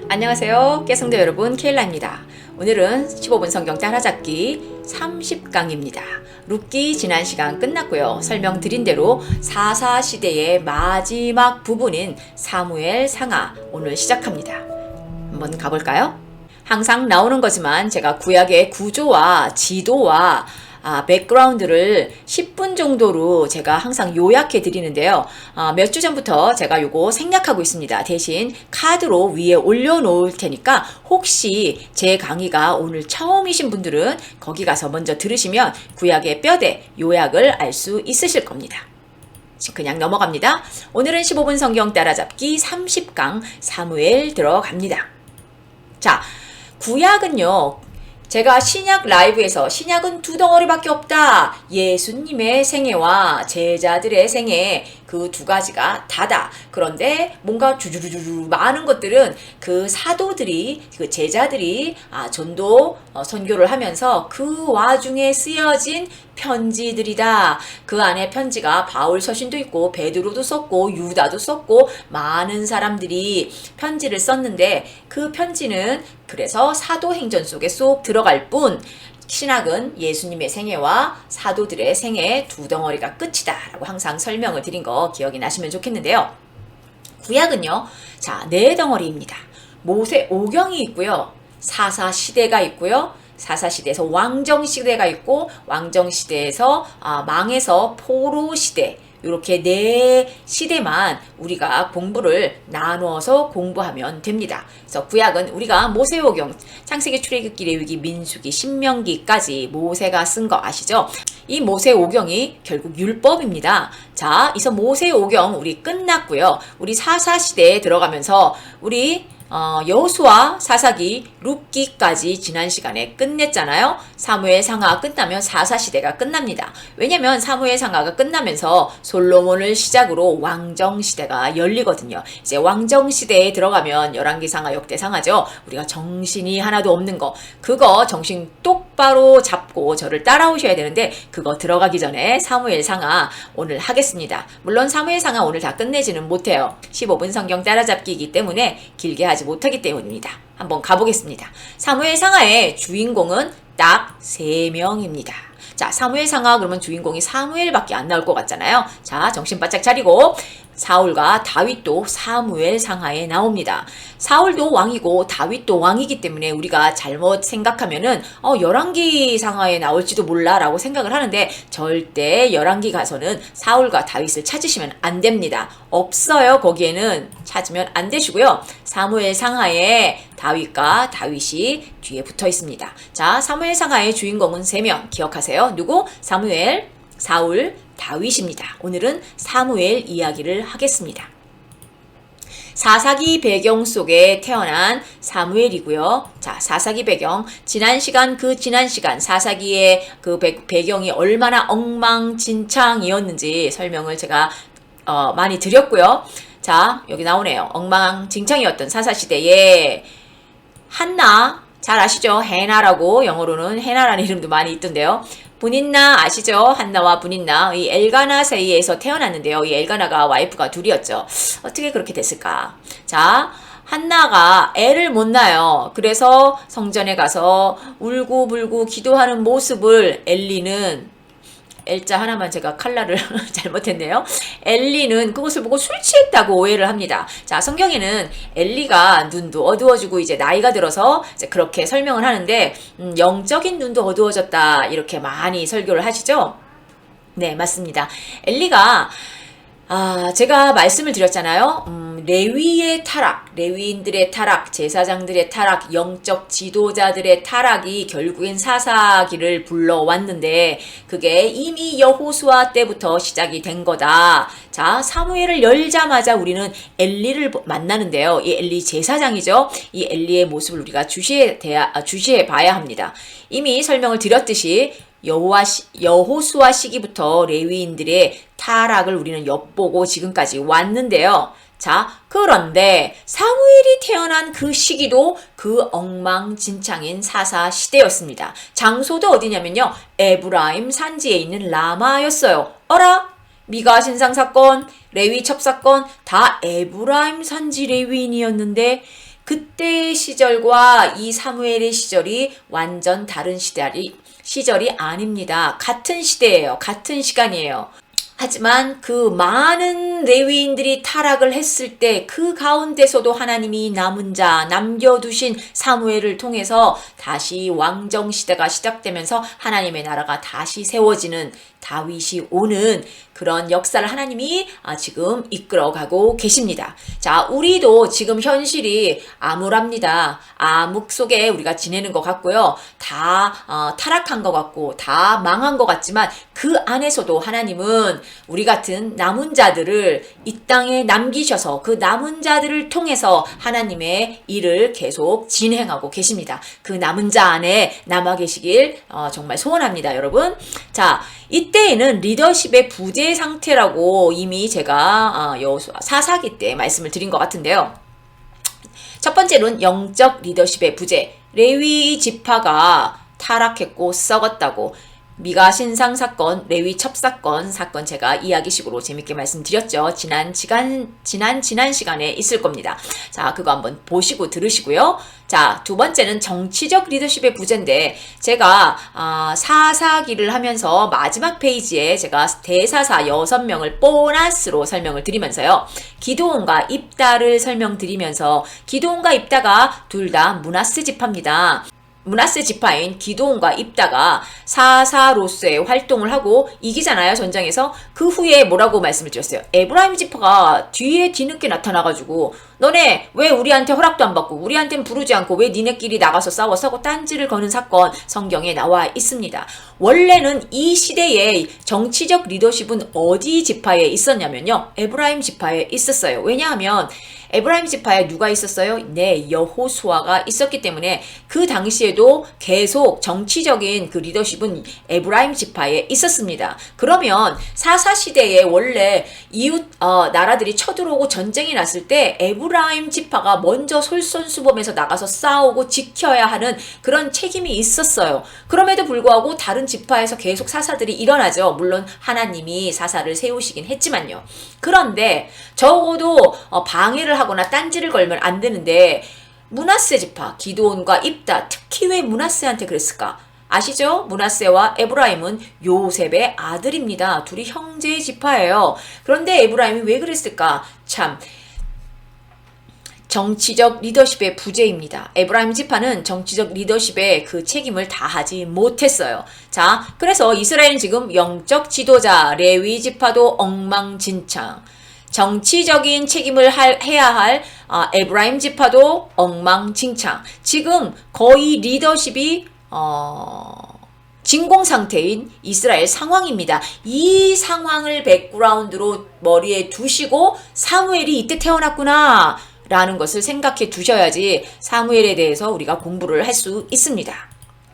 안녕하세요. 깨성도 여러분, 케일라입니다. 오늘은 15분 성경 따라잡기 30강입니다. 룻기 지난 시간 끝났고요. 설명드린 대로 사사시대의 마지막 부분인 사무엘 상하 오늘 시작합니다. 한번 가볼까요? 항상 나오는 거지만 제가 구약의 구조와 지도와 백그라운드를 10분 정도로 제가 항상 요약해 드리는데요. 몇 주 전부터 제가 요거 생략하고 있습니다. 대신 카드로 위에 올려놓을 테니까 혹시 제 강의가 오늘 처음이신 분들은 거기 가서 먼저 들으시면 구약의 뼈대 요약을 알 수 있으실 겁니다. 그냥 넘어갑니다. 오늘은 15분 성경 따라잡기 30강 사무엘 들어갑니다. 자, 구약은요. 제가 신약 라이브에서 신약은 두 덩어리밖에 없다. 예수님의 생애와 제자들의 생애 그 두 가지가 다다. 그런데 뭔가 주주주주 많은 것들은 그 사도들이 그 제자들이 전도 선교를 하면서 그 와중에 쓰여진 편지들이다. 그 안에 편지가 바울 서신도 있고 베드로도 썼고 유다도 썼고 많은 사람들이 편지를 썼는데 그 편지는 그래서 사도행전 속에 쏙 들어갈 뿐 신학은 예수님의 생애와 사도들의 생애 두 덩어리가 끝이다 라고 항상 설명을 드린 거 기억이 나시면 좋겠는데요. 구약은요. 자, 네 덩어리입니다. 모세 오경이 있고요. 사사시대가 있고요. 사사시대에서 왕정시대가 있고 왕정시대에서 망해서 포로시대 이렇게 네 시대만 우리가 공부를 나누어서 공부하면 됩니다. 그래서 구약은 우리가 모세오경, 창세기, 출애굽기, 레위기, 민수기, 신명기까지 모세가 쓴 거 아시죠? 이 모세오경이 결국 율법입니다. 자, 이서 모세오경 우리 끝났고요. 우리 사사시대에 들어가면서 우리 여호수아, 사사기, 룻기까지 지난 시간에 끝냈잖아요. 사무엘 상하 끝나면 사사시대가 끝납니다. 왜냐면 사무엘 상하가 끝나면서 솔로몬을 시작으로 왕정시대가 열리거든요. 이제 왕정시대에 들어가면 열왕기상하, 역대상하죠. 우리가 정신이 하나도 없는 거 그거 정신 똑바로 잡고 저를 따라오셔야 되는데 그거 들어가기 전에 사무엘 상하 오늘 하겠습니다. 물론 사무엘 상하 오늘 다 끝내지는 못해요. 15분 성경 따라잡기이기 때문에 길게 하지 못하기 때문입니다. 한번 가보겠습니다. 사무엘 상하의 주인공은 딱 3명입니다. 자, 사무엘 상하 그러면 주인공이 사무엘밖에 안 나올 것 같잖아요. 자, 정신 바짝 차리고 사울과 다윗도 사무엘 상하에 나옵니다. 사울도 왕이고 다윗도 왕이기 때문에 우리가 잘못 생각하면은 열왕기 상하에 나올지도 몰라 라고 생각을 하는데 절대 열왕기 가서는 사울과 다윗을 찾으시면 안 됩니다. 없어요. 거기에는 찾으면 안 되시고요. 사무엘 상하에 다윗과 다윗이 뒤에 붙어 있습니다. 자, 사무엘 상하의 주인공은 3명 기억하세요. 누구? 사무엘, 사울, 다윗입니다. 오늘은 사무엘 이야기를 하겠습니다. 사사기 배경 속에 태어난 사무엘이고요. 자, 사사기 배경 지난 시간 사사기의 그 배경이 얼마나 엉망진창이었는지 설명을 제가 많이 드렸고요. 자, 여기 나오네요. 엉망진창이었던 사사시대에 한나 잘 아시죠? 해나라고 영어로는 해나라는 이름도 많이 있던데요. 분인나 아시죠? 한나와 분인나 이 엘가나 사이에서 태어났는데요. 이 엘가나가 와이프가 둘이었죠. 어떻게 그렇게 됐을까? 자, 한나가 애를 못 낳아요. 그래서 성전에 가서 울고불고 기도하는 모습을 엘리는 L자 하나만 제가 칼라를 잘못했네요. 엘리는 그것을 보고 술 취했다고 오해를 합니다. 자, 성경에는 엘리가 눈도 어두워지고 이제 나이가 들어서 이제 그렇게 설명을 하는데 영적인 눈도 어두워졌다 이렇게 많이 설교를 하시죠? 네, 맞습니다. 엘리가 제가 말씀을 드렸잖아요. 레위의 타락, 레위인들의 타락, 제사장들의 타락, 영적 지도자들의 타락이 결국엔 사사기를 불러왔는데 그게 이미 여호수아 때부터 시작이 된 거다. 자, 사무엘을 열자마자 우리는 엘리를 만나는데요. 이 엘리 제사장이죠. 이 엘리의 모습을 우리가 주시해 봐야 합니다. 이미 설명을 드렸듯이 여호수아 시기부터 레위인들의 타락을 우리는 엿보고 지금까지 왔는데요. 자, 그런데 사무엘이 태어난 그 시기도 그 엉망진창인 사사 시대였습니다. 장소도 어디냐면요. 에브라임 산지에 있는 라마였어요. 어라? 미가 신상 사건, 레위 첩사건 다 에브라임 산지 레위인이었는데 그때의 시절과 이 사무엘의 시절이 완전 다른 시절이 아닙니다. 같은 시대예요. 같은 시간이에요. 하지만 그 많은 레위인들이 타락을 했을 때 그 가운데서도 하나님이 남은 자, 남겨두신 사무엘을 통해서 다시 왕정 시대가 시작되면서 하나님의 나라가 다시 세워지는, 다윗이 오는 그런 역사를 하나님이 지금 이끌어가고 계십니다. 자, 우리도 지금 현실이 암울합니다. 암흑 속에 우리가 지내는 것 같고요. 다 타락한 것 같고 다 망한 것 같지만 그 안에서도 하나님은 우리 같은 남은 자들을 이 땅에 남기셔서 그 남은 자들을 통해서 하나님의 일을 계속 진행하고 계십니다. 그 남은 자 안에 남아 계시길 정말 소원합니다, 여러분. 자, 이때에는 리더십의 부재 상태라고 이미 제가 사사기 때 말씀을 드린 것 같은데요. 첫 번째로는 영적 리더십의 부재. 레위 지파가 타락했고 썩었다고. 미가 신상 사건, 레위 첩사건 사건 제가 이야기식으로 재밌게 말씀드렸죠. 지난 시간에 있을 겁니다. 자, 그거 한번 보시고 들으시고요. 자, 두 번째는 정치적 리더십의 부재인데, 제가 사사기를 하면서 마지막 페이지에 제가 대사사 6명을 보너스로 설명을 드리면서요. 기드온과 입다를 설명드리면서, 기드온과 입다가 둘 다 므낫세 지파입니다. 므낫세 지파인 기드온과 입다가 사사로서의 활동을 하고 이기잖아요, 전장에서. 그 후에 뭐라고 말씀을 드렸어요? 에브라임 지파가 뒤에 뒤늦게 나타나가지고 너네 왜 우리한테 허락도 안 받고 우리한테는 부르지 않고 왜 니네끼리 나가서 싸워 딴지를 거는 사건 성경에 나와 있습니다. 원래는 이 시대의 정치적 리더십은 어디 지파에 있었냐면요, 에브라임 지파에 있었어요. 왜냐하면 에브라임 지파에 누가 있었어요? 네, 여호수아가 있었기 때문에 그 당시에도 계속 정치적인 그 리더십은 에브라임 지파에 있었습니다. 그러면 사사시대에 원래 이웃 나라들이 쳐들어오고 전쟁이 났을 때 에브라임 지파가 먼저 솔선수범해서 나가서 싸우고 지켜야 하는 그런 책임이 있었어요. 그럼에도 불구하고 다른 지파에서 계속 사사들이 일어나죠. 물론 하나님이 사사를 세우시긴 했지만요. 그런데 적어도 방해를 하거나 딴지를 걸면 안 되는데, 므낫세 지파, 기드온과 입다, 특히 왜 므낫세한테 그랬을까? 아시죠? 므낫세와 에브라임은 요셉의 아들입니다. 둘이 형제 지파예요. 그런데 에브라임이 왜 그랬을까? 참, 정치적 리더십의 부재입니다. 에브라임 지파는 정치적 리더십의 그 책임을 다하지 못했어요. 자, 그래서 이스라엘은 지금 영적 지도자, 레위 지파도 엉망진창, 정치적인 책임을 해야 할 에브라임 지파도 엉망진창. 지금 거의 리더십이 진공 상태인 이스라엘 상황입니다. 이 상황을 백그라운드로 머리에 두시고 사무엘이 이때 태어났구나 라는 것을 생각해 두셔야지 사무엘에 대해서 우리가 공부를 할 수 있습니다.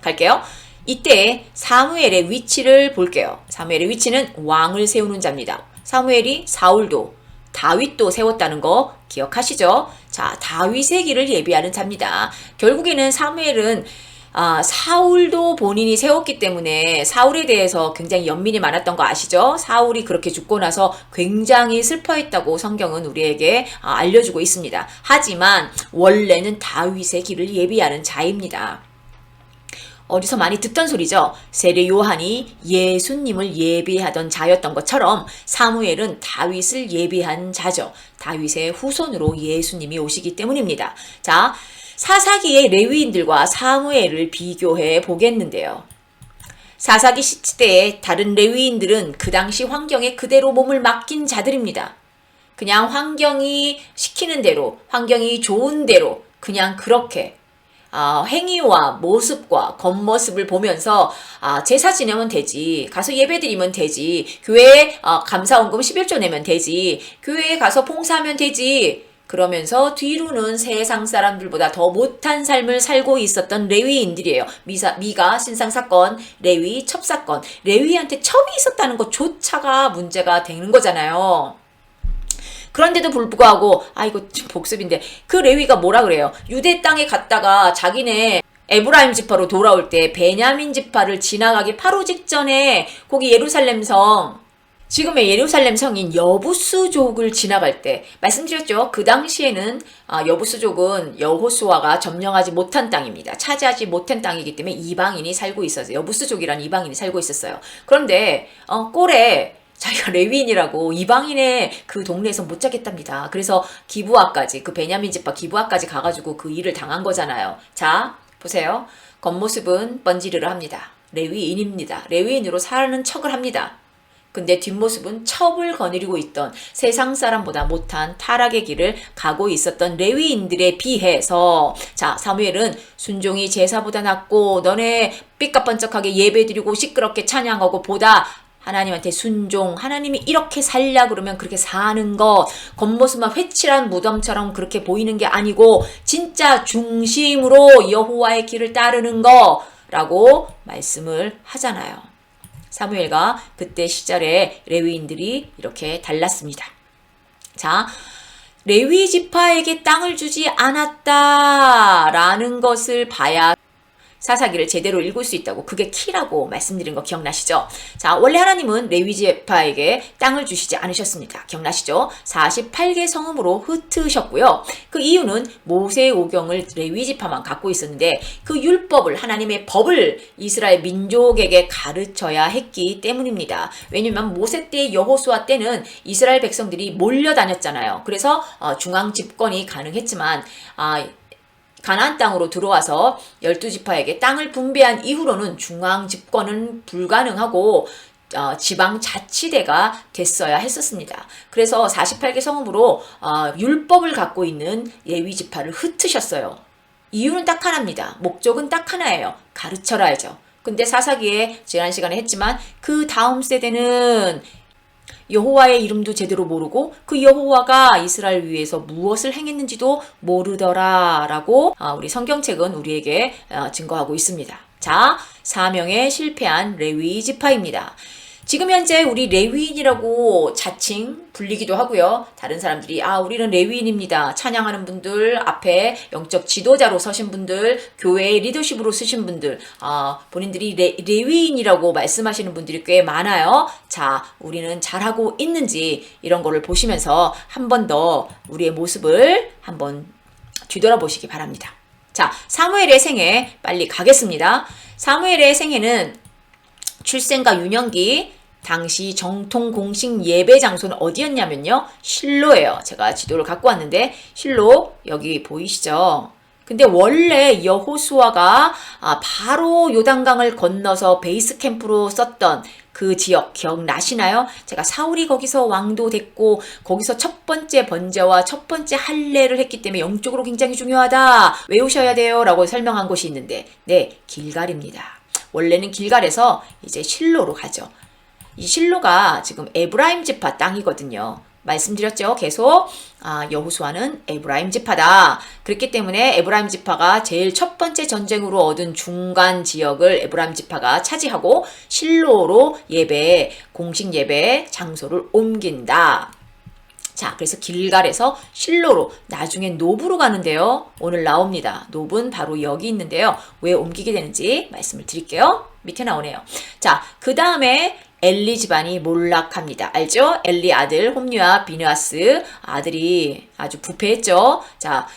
갈게요. 이때 사무엘의 위치를 볼게요. 사무엘의 위치는 왕을 세우는 자입니다. 사무엘이 사울도 다윗도 세웠다는 거 기억하시죠? 자, 다윗의 길을 예비하는 자입니다. 결국에는 사무엘은 사울도 본인이 세웠기 때문에 사울에 대해서 굉장히 연민이 많았던 거 아시죠? 사울이 그렇게 죽고 나서 굉장히 슬퍼했다고 성경은 우리에게 알려주고 있습니다. 하지만 원래는 다윗의 길을 예비하는 자입니다. 어디서 많이 듣던 소리죠. 세례 요한이 예수님을 예비하던 자였던 것처럼 사무엘은 다윗을 예비한 자죠. 다윗의 후손으로 예수님이 오시기 때문입니다. 자, 사사기의 레위인들과 사무엘을 비교해 보겠는데요. 사사기 시대의 다른 레위인들은 그 당시 환경에 그대로 몸을 맡긴 자들입니다. 그냥 환경이 시키는 대로, 환경이 좋은 대로 그냥 그렇게 행위와 모습과 겉모습을 보면서 제사 지내면 되지, 가서 예배 드리면 되지, 교회에 감사원금 11조 내면 되지, 교회에 가서 봉사하면 되지, 그러면서 뒤로는 세상 사람들보다 더 못한 삶을 살고 있었던 레위인들이에요. 미가 신상사건, 레위 첩사건, 레위한테 첩이 있었다는 것조차가 문제가 되는 거잖아요. 그런데도 불구하고 이거 복습인데 그 레위가 뭐라 그래요? 유대 땅에 갔다가 자기네 에브라임 지파로 돌아올 때 베냐민 지파를 지나가기 바로 직전에 거기 예루살렘 성 지금의 예루살렘 성인 여부수족을 지나갈 때 말씀드렸죠. 그 당시에는 여부수족은 여호수아가 점령하지 못한 땅입니다. 차지하지 못한 땅이기 때문에 이방인이 살고 있었어요. 여부수족이라는 이방인이 살고 있었어요. 그런데 꼴에 자기가 레위인이라고 이방인의 그 동네에서 못 자겠답니다. 그래서 기브아까지, 그 베냐민 지파 기브아까지 가가지고 그 일을 당한 거잖아요. 자, 보세요. 겉모습은 번지르르 합니다. 레위인입니다. 레위인으로 사는 척을 합니다. 근데 뒷모습은 첩을 거느리고 있던 세상 사람보다 못한 타락의 길을 가고 있었던 레위인들에 비해서, 자, 사무엘은 순종이 제사보다 낫고 너네 삐까뻔쩍하게 예배드리고 시끄럽게 찬양하고 보다 하나님한테 순종, 하나님이 이렇게 살려 그러면 그렇게 사는 것, 겉모습만 회칠한 무덤처럼 그렇게 보이는 게 아니고 진짜 중심으로 여호와의 길을 따르는 거라고 말씀을 하잖아요. 사무엘과 그때 시절에 레위인들이 이렇게 달랐습니다. 자, 레위 지파에게 땅을 주지 않았다라는 것을 봐야 사사기를 제대로 읽을 수 있다고, 그게 키라고 말씀드린 거 기억나시죠? 자, 원래 하나님은 레위 지파에게 땅을 주시지 않으셨습니다. 기억나시죠? 48개 성읍으로 흩으셨고요. 그 이유는 모세의 오경을 레위 지파만 갖고 있었는데 그 율법을, 하나님의 법을 이스라엘 민족에게 가르쳐야 했기 때문입니다. 왜냐면 모세 때, 여호수아 때는 이스라엘 백성들이 몰려다녔잖아요. 그래서 중앙 집권이 가능했지만 가나안 땅으로 들어와서 12지파에게 땅을 분배한 이후로는 중앙 집권은 불가능하고 지방 자치대가 됐어야 했었습니다. 그래서 48개 성읍으로 율법을 갖고 있는 레위 지파를 흩으셨어요. 이유는 딱 하나입니다. 목적은 딱 하나예요. 가르쳐라야죠. 근데 사사기에 지난 시간에 했지만 그 다음 세대는 여호와의 이름도 제대로 모르고 그 여호와가 이스라엘 위에서 무엇을 행했는지도 모르더라라고 우리 성경책은 우리에게 증거하고 있습니다. 자, 사명에 실패한 레위 지파입니다. 지금 현재 우리 레위인이라고 자칭 불리기도 하고요. 다른 사람들이 우리는 레위인입니다. 찬양하는 분들, 앞에 영적 지도자로 서신 분들, 교회의 리더십으로 쓰신 분들, 본인들이 레위인이라고 말씀하시는 분들이 꽤 많아요. 자, 우리는 잘하고 있는지 이런 거를 보시면서 한 번 더 우리의 모습을 한번 뒤돌아보시기 바랍니다. 자, 사무엘의 생애 빨리 가겠습니다. 사무엘의 생애는 출생과 유년기, 당시 정통 공식 예배 장소는 어디였냐면요, 실로예요. 제가 지도를 갖고 왔는데 실로 여기 보이시죠? 근데 원래 여호수아가 바로 요단강을 건너서 베이스 캠프로 썼던 그 지역 기억나시나요? 제가 사울이 거기서 왕도 됐고 거기서 첫 번째 번제와 첫 번째 할례를 했기 때문에 영적으로 굉장히 중요하다, 외우셔야 돼요 라고 설명한 곳이 있는데, 네, 길갈입니다. 원래는 길갈에서 이제 실로로 가죠. 이 실로가 지금 에브라임 지파 땅이거든요. 말씀드렸죠. 계속 여호수아는 에브라임 지파다. 그렇기 때문에 에브라임 지파가 제일 첫 번째 전쟁으로 얻은 중간 지역을 에브라임 지파가 차지하고 실로로 공식 예배 장소를 옮긴다. 자, 그래서 길갈에서 실로로, 나중에 노브로 가는데요. 오늘 나옵니다. 노브는 바로 여기 있는데요. 왜 옮기게 되는지 말씀을 드릴게요. 밑에 나오네요. 자, 그 다음에 엘리 집안이 몰락합니다. 알죠? 엘리 아들 홈리와 비느하스 아들이 아주 부패했죠. 자,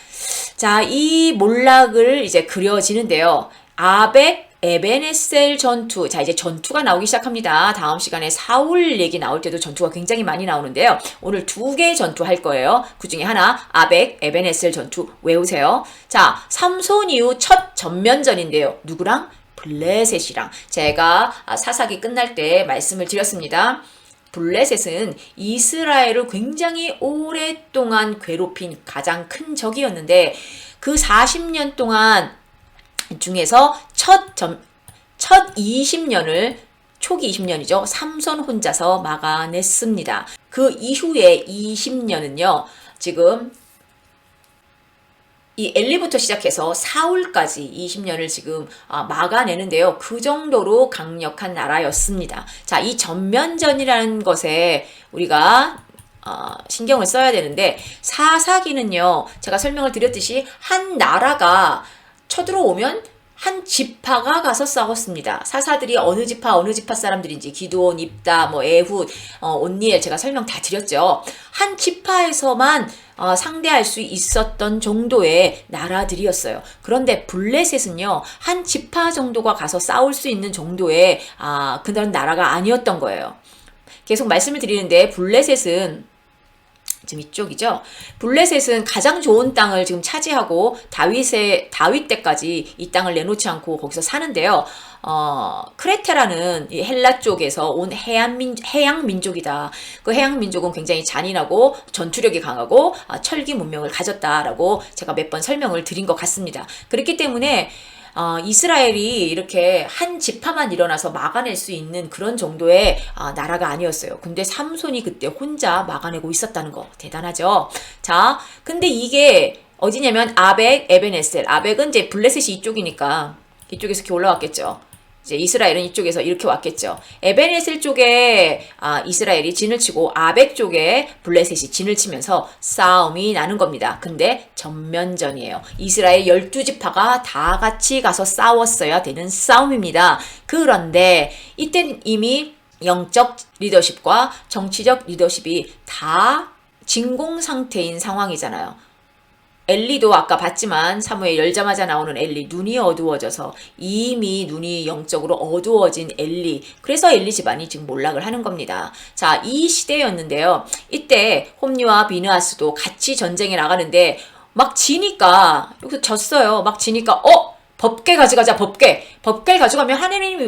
이 몰락을 이제 그려지는데요. 아벡 에베네셀 전투. 자, 이제 전투가 나오기 시작합니다. 다음 시간에 사울 얘기 나올 때도 전투가 굉장히 많이 나오는데요. 오늘 2개의 전투 할 거예요. 그 중에 하나, 아벡 에베네셀 전투 외우세요. 자, 삼손 이후 첫 전면전인데요. 누구랑? 블레셋이랑. 제가 사사기 끝날 때 말씀을 드렸습니다. 블레셋은 이스라엘을 굉장히 오랫동안 괴롭힌 가장 큰 적이었는데 그 40년 동안 중에서 첫 20년을, 초기 20년이죠. 삼손 혼자서 막아냈습니다. 그 이후에 20년은요. 지금 이 엘리부터 시작해서 사울까지 20년을 지금 막아내는데요. 그 정도로 강력한 나라였습니다. 자, 이 전면전이라는 것에 우리가 신경을 써야 되는데, 사사기는요, 제가 설명을 드렸듯이 한 나라가 쳐들어오면 한 지파가 가서 싸웠습니다. 사사들이 어느 지파 사람들인지 기드온, 입다, 뭐 에훗, 온니엘 제가 설명 다 드렸죠. 한 지파에서만 상대할 수 있었던 정도의 나라들이었어요. 그런데 블레셋은요, 한 지파 정도가 가서 싸울 수 있는 정도의 그런 나라가 아니었던 거예요. 계속 말씀을 드리는데 블레셋은 지금 이쪽이죠. 블레셋은 가장 좋은 땅을 지금 차지하고 다윗 때까지 이 땅을 내놓지 않고 거기서 사는데요. 크레테라는 이 헬라 쪽에서 온 해양 민족이다. 그 해양 민족은 굉장히 잔인하고 전투력이 강하고 철기 문명을 가졌다라고 제가 몇 번 설명을 드린 것 같습니다. 그렇기 때문에 이스라엘이 이렇게 한 지파만 일어나서 막아낼 수 있는 그런 정도의 나라가 아니었어요. 근데 삼손이 그때 혼자 막아내고 있었다는 거 대단하죠. 자, 근데 이게 어디냐면 아벡, 에벤에셀. 아벡은 이제 블레셋이 이쪽이니까 이쪽에서 이렇게 올라왔겠죠. 이제 이스라엘은 이쪽에서 이렇게 왔겠죠. 에벤에셀 쪽에 이스라엘이 진을 치고 아벡 쪽에 블레셋이 진을 치면서 싸움이 나는 겁니다. 근데 전면전이에요. 이스라엘 12지파가 다 같이 가서 싸웠어야 되는 싸움입니다. 그런데 이때는 이미 영적 리더십과 정치적 리더십이 다 진공 상태인 상황이잖아요. 엘리도 아까 봤지만 사무엘 열자마자 나오는 엘리, 눈이 어두워져서 이미 눈이 영적으로 어두워진 엘리, 그래서 엘리 집안이 지금 몰락을 하는 겁니다. 자, 이 시대였는데요. 이때 홈리와 비느하스도 같이 전쟁에 나가는데 막 지니까 여기서 졌어요. 막 지니까 법궤 가져가자. 법궤 가져가면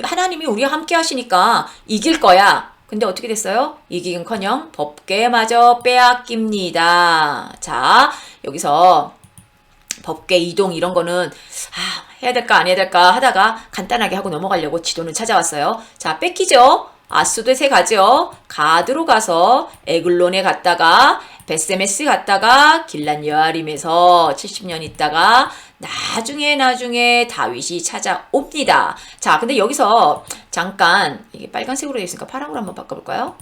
하나님이 우리와 함께 하시니까 이길 거야. 근데 어떻게 됐어요? 이기긴커녕 법궤마저 빼앗깁니다. 자, 여기서 법궤 이동 이런 거는 해야 될까 안 해야 될까 하다가 간단하게 하고 넘어가려고 지도는 찾아왔어요. 자, 뺏기죠. 아수도세 가죠. 가드로 가서 에글론에 갔다가 베세메스 갔다가 길란 여아림에서 70년 있다가 나중에 다윗이 찾아옵니다. 자, 근데 여기서 잠깐 이게 빨간색으로 되어 있으니까 파랑으로 한번 바꿔볼까요?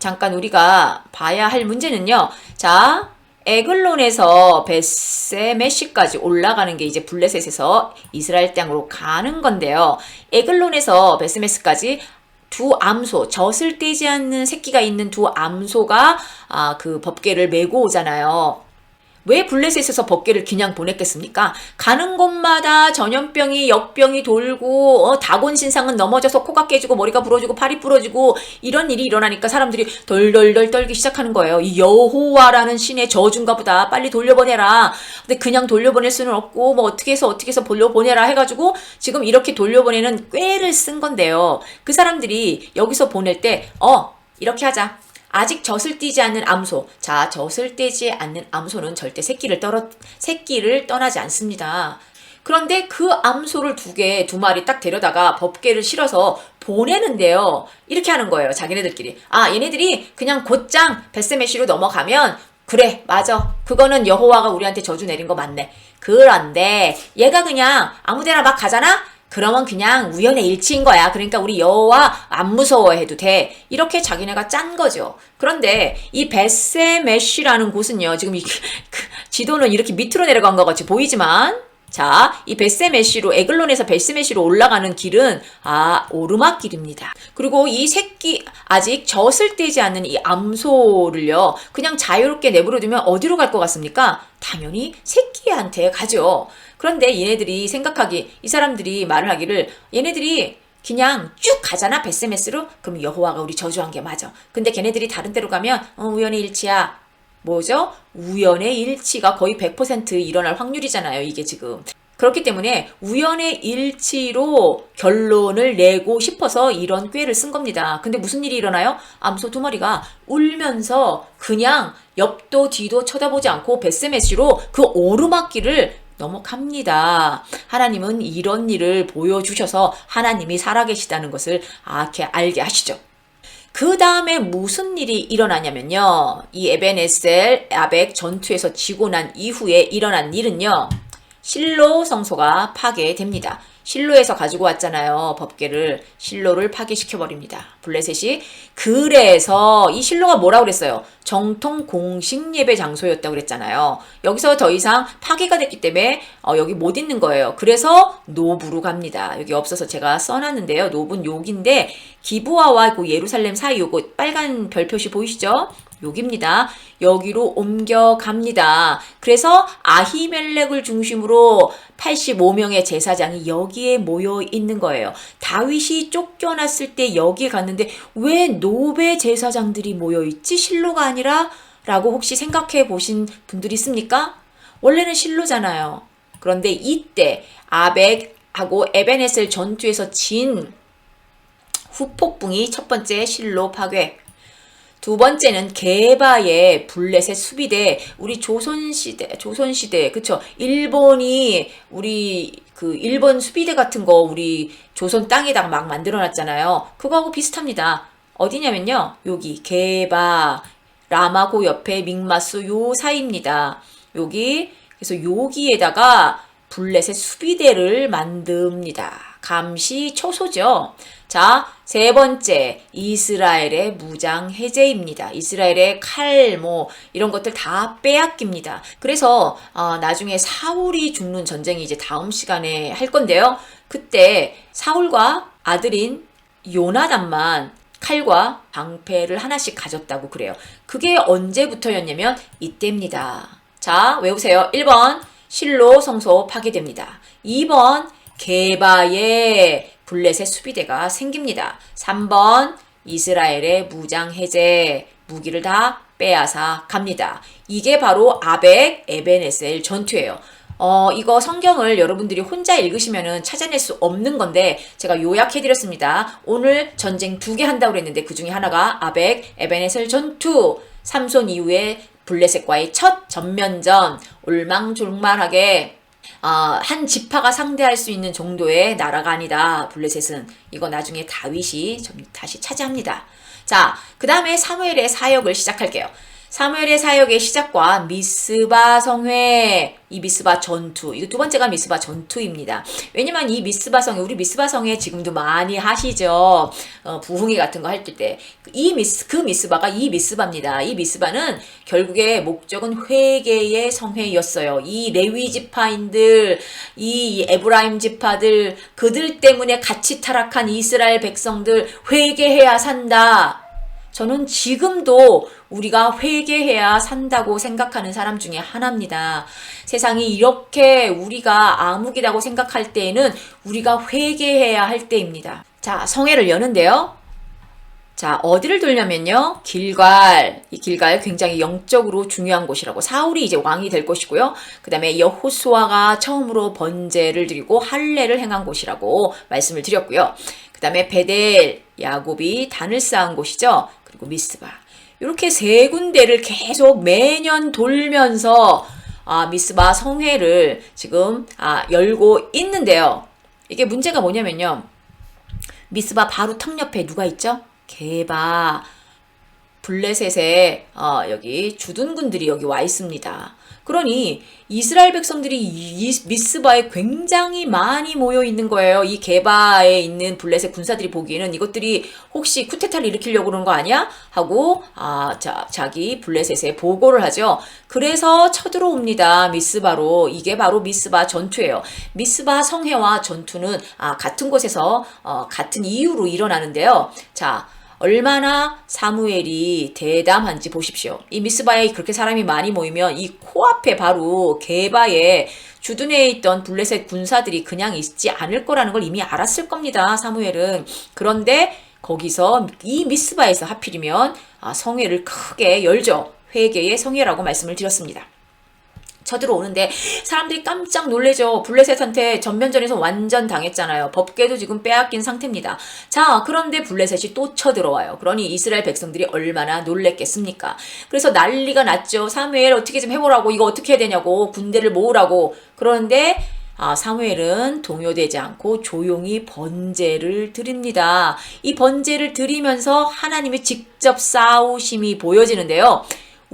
잠깐 우리가 봐야 할 문제는요. 자, 에글론에서 베세메시까지 올라가는 게 이제 블레셋에서 이스라엘 땅으로 가는 건데요. 에글론에서 베세메스까지 두 암소, 젖을 떼지 않는 새끼가 있는 두 암소가 그 법궤를 메고 오잖아요. 왜 블레셋에서 법궤를 그냥 보냈겠습니까? 가는 곳마다 전염병이 역병이 돌고 다곤신상은 넘어져서 코가 깨지고 머리가 부러지고 팔이 부러지고 이런 일이 일어나니까 사람들이 덜덜덜 떨기 시작하는 거예요. 이 여호와라는 신의 저주인가 보다. 빨리 돌려보내라. 근데 그냥 돌려보낼 수는 없고 뭐 어떻게 해서 돌려보내라 해가지고 지금 이렇게 돌려보내는 꾀를 쓴 건데요. 그 사람들이 여기서 보낼 때 이렇게 하자. 아직 젖을 띄지 않는 암소. 자, 젖을 떼지 않는 암소는 절대 새끼를 떠나지 않습니다. 그런데 그 암소를 두 마리 딱 데려다가 법궤를 실어서 보내는데요. 이렇게 하는 거예요. 자기네들끼리. 얘네들이 그냥 곧장 베세메시로 넘어가면 그래, 맞아. 그거는 여호와가 우리한테 저주 내린 거 맞네. 그런데 얘가 그냥 아무데나 막 가잖아? 그러면 그냥 우연의 일치인 거야. 그러니까 우리 여호와 안 무서워해도 돼. 이렇게 자기네가 짠 거죠. 그런데 이 베세메시라는 곳은요. 지금 지도는 이렇게 밑으로 내려간 것 같이 보이지만 자, 이 베세메시로 에글론에서 베세메시로 올라가는 길은 오르막길입니다. 그리고 이 새끼 아직 젖을 떼지 않는 이 암소를요. 그냥 자유롭게 내버려두면 어디로 갈 것 같습니까? 당연히 새끼한테 가죠. 그런데 이 사람들이 말을 하기를 얘네들이 그냥 쭉 가잖아 베세메스로. 그럼 여호와가 우리 저주한 게 맞아. 근데 걔네들이 다른 데로 가면 우연의 일치야. 뭐죠? 우연의 일치가 거의 100% 일어날 확률이잖아요. 이게 지금. 그렇기 때문에 우연의 일치로 결론을 내고 싶어서 이런 꾀를 쓴 겁니다. 근데 무슨 일이 일어나요? 암소 두 마리가 울면서 그냥 옆도 뒤도 쳐다보지 않고 베세메시로 그 오르막길을 넘어갑니다. 하나님은 이런 일을 보여주셔서 하나님이 살아계시다는 것을 알게 하시죠. 그 다음에 무슨 일이 일어나냐면요. 이 에벤에셀, 아벡 전투에서 지고 난 이후에 일어난 일은요. 실로 성소가 파괴됩니다. 실로에서 가지고 왔잖아요. 법궤를. 실로를 파괴시켜버립니다. 블레셋이. 그래서 이 실로가 뭐라고 그랬어요? 정통 공식 예배 장소였다고 그랬잖아요. 여기서 더 이상 파괴가 됐기 때문에 여기 못 있는 거예요. 그래서 노브로 갑니다. 여기 없어서 제가 써놨는데요. 노브는 여기인데 기브아와 그 예루살렘 사이 요거 빨간 별 표시 보이시죠? 여기입니다. 여기로 옮겨갑니다. 그래서 아히멜렉을 중심으로 85명의 제사장이 여기에 모여 있는 거예요. 다윗이 쫓겨났을 때 여기에 갔는데 왜 노베 제사장들이 모여 있지? 실로가 아니라? 라고 혹시 생각해 보신 분들이 있습니까? 원래는 실로잖아요. 그런데 이때 아벡하고 에벤에셀 전투에서 진 후폭풍이 첫 번째 실로 파괴, 두 번째는 게바의 블레셋 수비대, 우리 조선시대, 그쵸? 일본이 우리 일본 수비대 같은 거 우리 조선 땅에다가 막 만들어 놨잖아요. 그거하고 비슷합니다. 어디냐면요. 여기 게바, 라마고 옆에 믹마스 요 사이입니다. 여기, 그래서 여기에다가 블레셋 수비대를 만듭니다. 감시 초소죠. 자, 세 번째, 이스라엘의 무장 해제입니다. 이스라엘의 칼, 이런 것들 다 빼앗깁니다. 그래서, 나중에 사울이 죽는 전쟁이 이제 다음 시간에 할 건데요. 그때 사울과 아들인 요나단만 칼과 방패를 하나씩 가졌다고 그래요. 그게 언제부터였냐면 이때입니다. 자, 외우세요. 1번, 실로 성소 파괴됩니다. 2번, 게바의 블레셋 수비대가 생깁니다. 3번 이스라엘의 무장 해제, 무기를 다 빼앗아 갑니다. 이게 바로 아벡 에벤에셀 전투예요. 이거 성경을 여러분들이 혼자 읽으시면은 찾아낼 수 없는 건데 제가 요약해드렸습니다. 오늘 전쟁 2개 한다고 그랬는데 그 중에 하나가 아벡 에벤에셀 전투, 삼손 이후에 블레셋과의 첫 전면전, 올망졸망하게 한 지파가 상대할 수 있는 정도의 나라가 아니다. 블레셋은. 이거 나중에 다윗이 다시 차지합니다. 자, 그 다음에 사무엘의 사역을 시작할게요. 사무엘의 사역의 시작과 미스바 성회, 이 미스바 전투, 이거 두 번째가 미스바 전투입니다. 왜냐면 이 미스바 성회, 우리 미스바 성회 지금도 많이 하시죠. 부흥회 같은 거 할 때. 그 미스바가 이 미스바입니다. 이 미스바는 결국에 목적은 회개의 성회였어요. 이 레위 지파인들, 이 에브라임 지파들, 그들 때문에 같이 타락한 이스라엘 백성들 회개해야 산다. 저는 지금도 우리가 회개해야 산다고 생각하는 사람 중에 하나입니다. 세상이 이렇게 우리가 암흑이라고 생각할 때에는 우리가 회개해야 할 때입니다. 자, 성회를 여는데요. 자, 어디를 돌냐면요. 길갈. 이 길갈 굉장히 영적으로 중요한 곳이라고. 사울이 이제 왕이 될 것이고요. 그 다음에 여호수아가 처음으로 번제를 드리고 할례를 행한 곳이라고 말씀을 드렸고요. 그 다음에 베델, 야곱이 단을 쌓은 곳이죠. 그리고 미스바. 이렇게 세 군데를 계속 매년 돌면서 미스바 성회를 지금 열고 있는데요. 이게 문제가 뭐냐면요. 미스바 바로 턱 옆에 누가 있죠? 게바, 블레셋의 여기 주둔군들이 여기 와 있습니다. 그러니 이스라엘 백성들이 이 미스바에 굉장히 많이 모여 있는 거예요. 이 게바에 있는 블레셋 군사들이 보기에는 이것들이 혹시 쿠데타를 일으키려고 그런 거 아니야? 하고 자기 블레셋에 보고를 하죠. 그래서 쳐들어옵니다. 미스바로. 이게 바로 미스바 전투예요. 미스바 성회와 전투는 같은 곳에서 같은 이유로 일어나는데요. 자, 얼마나 사무엘이 대담한지 보십시오. 이 미스바에 그렇게 사람이 많이 모이면 이 코앞에 바로 게바에 주둔해 있던 블레셋 군사들이 그냥 있지 않을 거라는 걸 이미 알았을 겁니다. 사무엘은. 그런데 거기서 이 미스바에서 하필이면 성회를 크게 열죠. 회개의 성회라고 말씀을 드렸습니다. 쳐들어오는데 사람들이 깜짝 놀래죠. 블레셋한테 전면전에서 완전 당했잖아요. 법궤도 지금 빼앗긴 상태입니다. 자, 그런데 블레셋이 또 쳐들어와요. 그러니 이스라엘 백성들이 얼마나 놀랬겠습니까? 그래서 난리가 났죠. 사무엘 어떻게 좀 해보라고, 이거 어떻게 해야 되냐고, 군대를 모으라고. 그런데 사무엘은 동요되지 않고 조용히 번제를 드립니다. 이 번제를 드리면서 하나님의 직접 싸우심이 보여지는데요.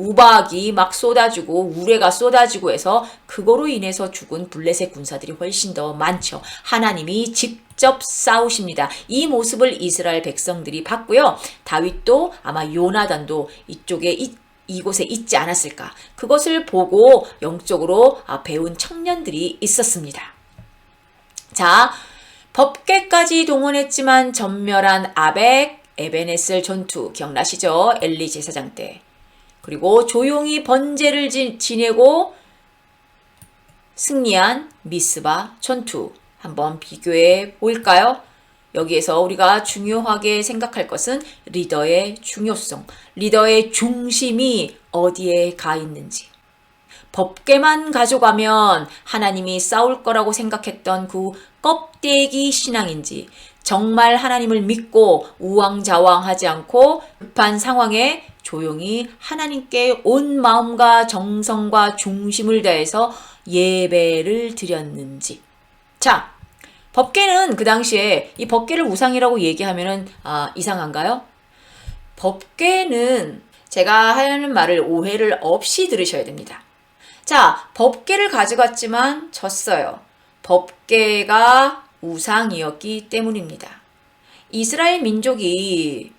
우박이 막 쏟아지고 우레가 쏟아지고 해서 그거로 인해서 죽은 블레셋 군사들이 훨씬 더 많죠. 하나님이 직접 싸우십니다. 이 모습을 이스라엘 백성들이 봤고요. 다윗도 아마 요나단도 이곳에 있지 않았을까. 그것을 보고 영적으로 배운 청년들이 있었습니다. 자, 법궤까지 동원했지만 전멸한 아벡, 에벤에셀 전투 기억나시죠? 엘리 제사장 때. 그리고 조용히 번제를 지내고 승리한 미스바 전투 한번 비교해 볼까요? 여기에서 우리가 중요하게 생각할 것은 리더의 중요성, 리더의 중심이 어디에 가 있는지. 법궤만 가져가면 하나님이 싸울 거라고 생각했던 그 껍데기 신앙인지, 정말 하나님을 믿고 우왕좌왕하지 않고 급한 상황에 조용히 하나님께 온 마음과 정성과 중심을 다해서 예배를 드렸는지. 자, 법궤는 그 당시에 이 법궤를 우상이라고 얘기하면은 이상한가요? 법궤는 제가 하는 말을 오해를 없이 들으셔야 됩니다. 자, 법궤를 가져갔지만 졌어요. 법궤가 우상이었기 때문입니다. 이스라엘 민족이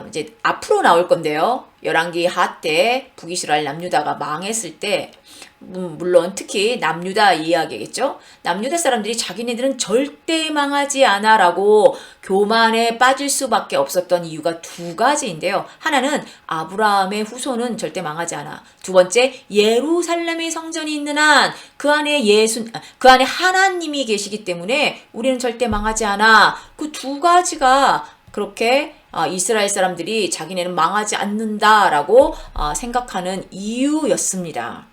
이제 앞으로 나올 건데요. 열왕기 하 때 북이스라엘 남유다가 망했을 때 물론 특히 남유다 이야기겠죠. 남유다 사람들이 자기네들은 절대 망하지 않아 라고 교만에 빠질 수밖에 없었던 이유가 두 가지인데요. 하나는 아브라함의 후손은 절대 망하지 않아. 두 번째, 예루살렘의 성전이 있는 한 그 안에 하나님이 계시기 때문에 우리는 절대 망하지 않아. 그 두 가지가 그렇게 이스라엘 사람들이 자기네는 망하지 않는다라고 생각하는 이유였습니다.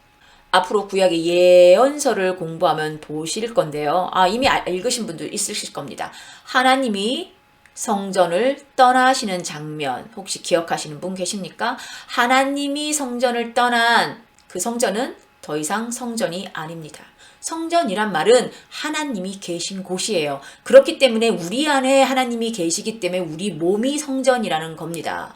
앞으로 구약의 예언서를 공부하면 보실 건데요. 이미 읽으신 분들 있으실 겁니다. 하나님이 성전을 떠나시는 장면 혹시 기억하시는 분 계십니까? 하나님이 성전을 떠난 그 성전은 더 이상 성전이 아닙니다. 성전이란 말은 하나님이 계신 곳이에요. 그렇기 때문에 우리 안에 하나님이 계시기 때문에 우리 몸이 성전이라는 겁니다.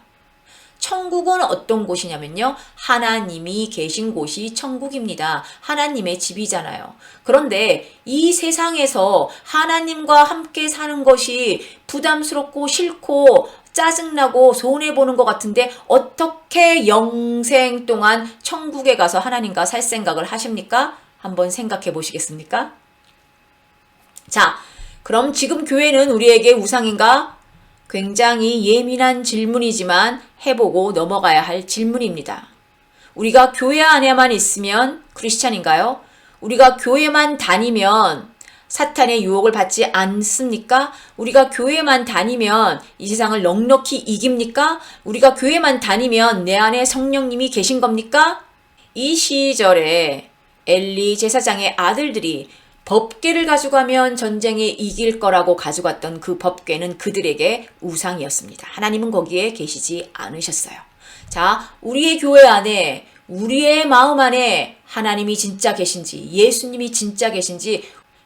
천국은 어떤 곳이냐면요. 하나님이 계신 곳이 천국입니다. 하나님의 집이잖아요. 그런데 이 세상에서 하나님과 함께 사는 것이 부담스럽고 싫고 짜증나고 손해보는 것 같은데 어떻게 영생 동안 천국에 가서 하나님과 살 생각을 하십니까? 한번 생각해 보시겠습니까? 자, 그럼 지금 교회는 우리에게 우상인가? 굉장히 예민한 질문이지만 해보고 넘어가야 할 질문입니다. 우리가 교회 안에만 있으면 크리스찬인가요? 우리가 교회만 다니면 사탄의 유혹을 받지 않습니까? 우리가 교회만 다니면 이 세상을 넉넉히 이깁니까? 우리가 교회만 다니면 내 안에 성령님이 계신 겁니까? 이 시절에 엘리 제사장의 아들들이 법궤를 가져가면 전쟁에 이길 거라고 가져갔던 그 법궤는 그들에게 우상이었습니다. 하나님은 거기에 계시지 않으셨어요. 자, 우리의 교회 안에, 우리의 마음 안에 하나님이 진짜 계신지, 예수님이 진짜 계신지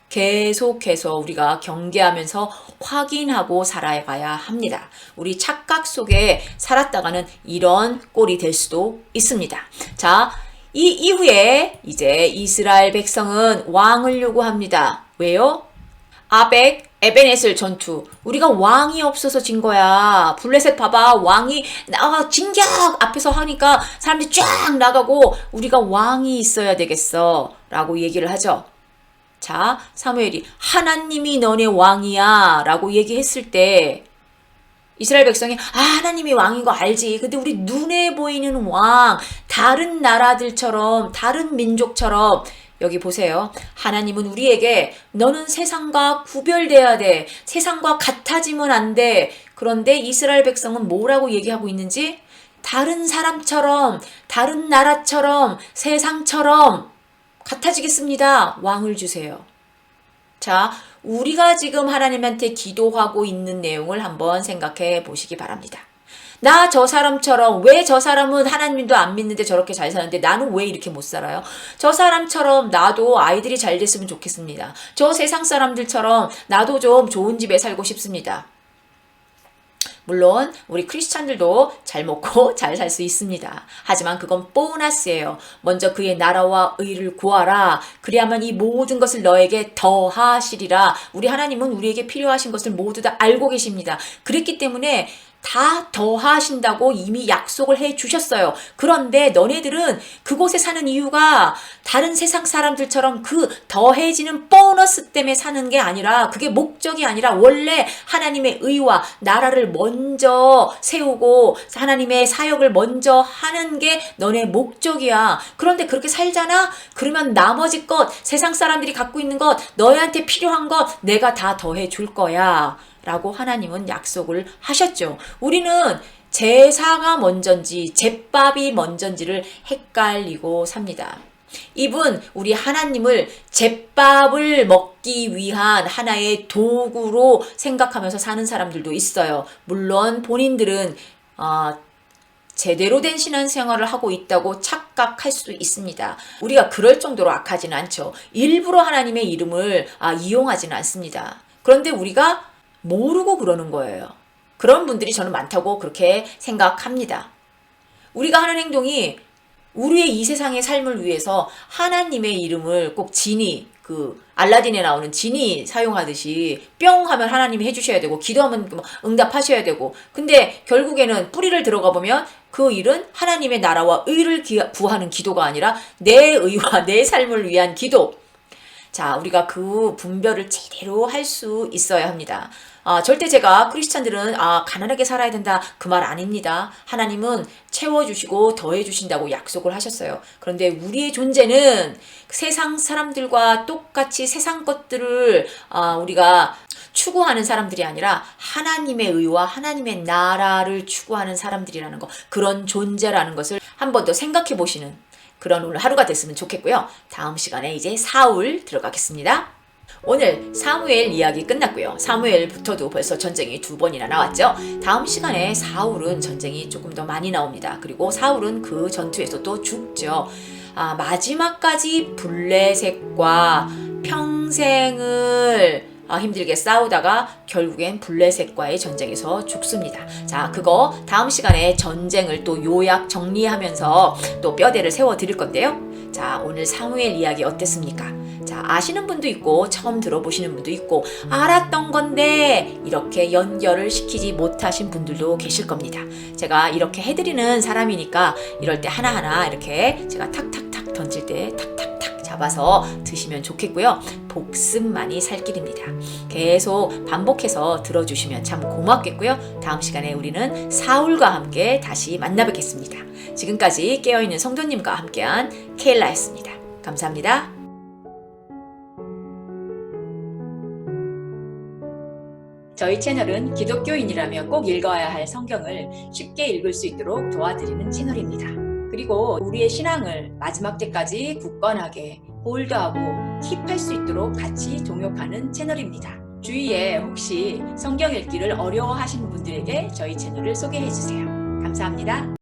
계속해서 우리가 경계하면서 확인하고 살아가야 합니다. 우리 착각 속에 살았다가는 이런 꼴이 될 수도 있습니다. 자, 이 이후에 이제 이스라엘 백성은 왕을 요구합니다. 왜요? 아벡, 에벤에셀 전투. 우리가 왕이 없어서 진 거야. 블레셋 봐봐. 왕이 진격! 앞에서 하니까 사람들이 쫙 나가고 우리가 왕이 있어야 되겠어. 라고 얘기를 하죠. 자, 사무엘이 하나님이 너네 왕이야. 라고 얘기했을 때 이스라엘 백성이 하나님이 왕인 거 알지. 근데 우리 눈에 보이는 왕, 다른 나라들처럼, 다른 민족처럼 여기 보세요. 하나님은 우리에게 너는 세상과 구별돼야 돼. 세상과 같아지면 안 돼. 그런데 이스라엘 백성은 뭐라고 얘기하고 있는지 다른 사람처럼, 다른 나라처럼, 세상처럼 같아지겠습니다. 왕을 주세요. 자, 우리가 지금 하나님한테 기도하고 있는 내용을 한번 생각해 보시기 바랍니다. 나 저 사람처럼, 왜 저 사람은 하나님도 안 믿는데 저렇게 잘 사는데 나는 왜 이렇게 못 살아요? 저 사람처럼 나도 아이들이 잘 됐으면 좋겠습니다. 저 세상 사람들처럼 나도 좀 좋은 집에 살고 싶습니다. 물론 우리 크리스찬들도 잘 먹고 잘 살 수 있습니다. 하지만 그건 보너스예요. 먼저 그의 나라와 의를 구하라. 그리하면 이 모든 것을 너에게 더하시리라. 우리 하나님은 우리에게 필요하신 것을 모두 다 알고 계십니다. 그랬기 때문에 다 더하신다고 이미 약속을 해 주셨어요. 그런데 너네들은 그곳에 사는 이유가 다른 세상 사람들처럼 그 더해지는 보너스 때문에 사는 게 아니라, 그게 목적이 아니라 원래 하나님의 의와 나라를 먼저 세우고 하나님의 사역을 먼저 하는 게 너네 목적이야. 그런데 그렇게 살잖아? 그러면 나머지 것, 세상 사람들이 갖고 있는 것, 너희한테 필요한 것 내가 다 더해 줄 거야 라고 하나님은 약속을 하셨죠. 우리는 제사가 먼저인지 제밥이 먼저인지를 헷갈리고 삽니다. 이분 우리 하나님을 제밥을 먹기 위한 하나의 도구로 생각하면서 사는 사람들도 있어요. 물론 본인들은 제대로 된 신앙생활을 하고 있다고 착각할 수도 있습니다. 우리가 그럴 정도로 악하지는 않죠. 일부러 하나님의 이름을 이용하지는 않습니다. 그런데 우리가 모르고 그러는 거예요. 그런 분들이 저는 많다고 그렇게 생각합니다. 우리가 하는 행동이 우리의 이 세상의 삶을 위해서 하나님의 이름을 꼭 지니, 알라딘에 나오는 지니 사용하듯이 뿅 하면 하나님이 해주셔야 되고, 기도하면 응답하셔야 되고, 근데 결국에는 뿌리를 들어가 보면 그 일은 하나님의 나라와 의를 구하는 기도가 아니라 내 의와 내 삶을 위한 기도. 자, 우리가 그 분별을 제대로 할 수 있어야 합니다. 절대 제가 크리스찬들은 가난하게 살아야 된다 그 말 아닙니다. 하나님은 채워주시고 더해주신다고 약속을 하셨어요. 그런데 우리의 존재는 세상 사람들과 똑같이 세상 것들을 우리가 추구하는 사람들이 아니라 하나님의 의와 하나님의 나라를 추구하는 사람들이라는 거, 그런 존재라는 것을 한 번 더 생각해 보시는 그런 오늘 하루가 됐으면 좋겠고요. 다음 시간에 이제 사울 들어가겠습니다. 오늘 사무엘 이야기 끝났고요. 사무엘부터도 벌써 전쟁이 2번이나 나왔죠. 다음 시간에 사울은 전쟁이 조금 더 많이 나옵니다. 그리고 사울은 그 전투에서 또 죽죠. 마지막까지 블레셋과 평생을 힘들게 싸우다가 결국엔 블레셋과의 전쟁에서 죽습니다. 자, 그거 다음 시간에 전쟁을 또 요약 정리하면서 또 뼈대를 세워 드릴 건데요. 자, 오늘 사무엘 이야기 어땠습니까? 자, 아시는 분도 있고 처음 들어보시는 분도 있고 알았던 건데 이렇게 연결을 시키지 못하신 분들도 계실 겁니다. 제가 이렇게 해드리는 사람이니까 이럴 때 하나하나 이렇게 제가 탁탁탁 던질 때 탁탁탁 잡아서 드시면 좋겠고요. 복습만이 살 길입니다. 계속 반복해서 들어주시면 참 고맙겠고요. 다음 시간에 우리는 사울과 함께 다시 만나 뵙겠습니다. 지금까지 깨어있는 성도님과 함께한 케일라였습니다. 감사합니다. 저희 채널은 기독교인이라면 꼭 읽어야 할 성경을 쉽게 읽을 수 있도록 도와드리는 채널입니다. 그리고 우리의 신앙을 마지막 때까지 굳건하게 홀드하고 킵할 수 있도록 같이 동역하는 채널입니다. 주위에 혹시 성경 읽기를 어려워하시는 분들에게 저희 채널을 소개해 주세요. 감사합니다.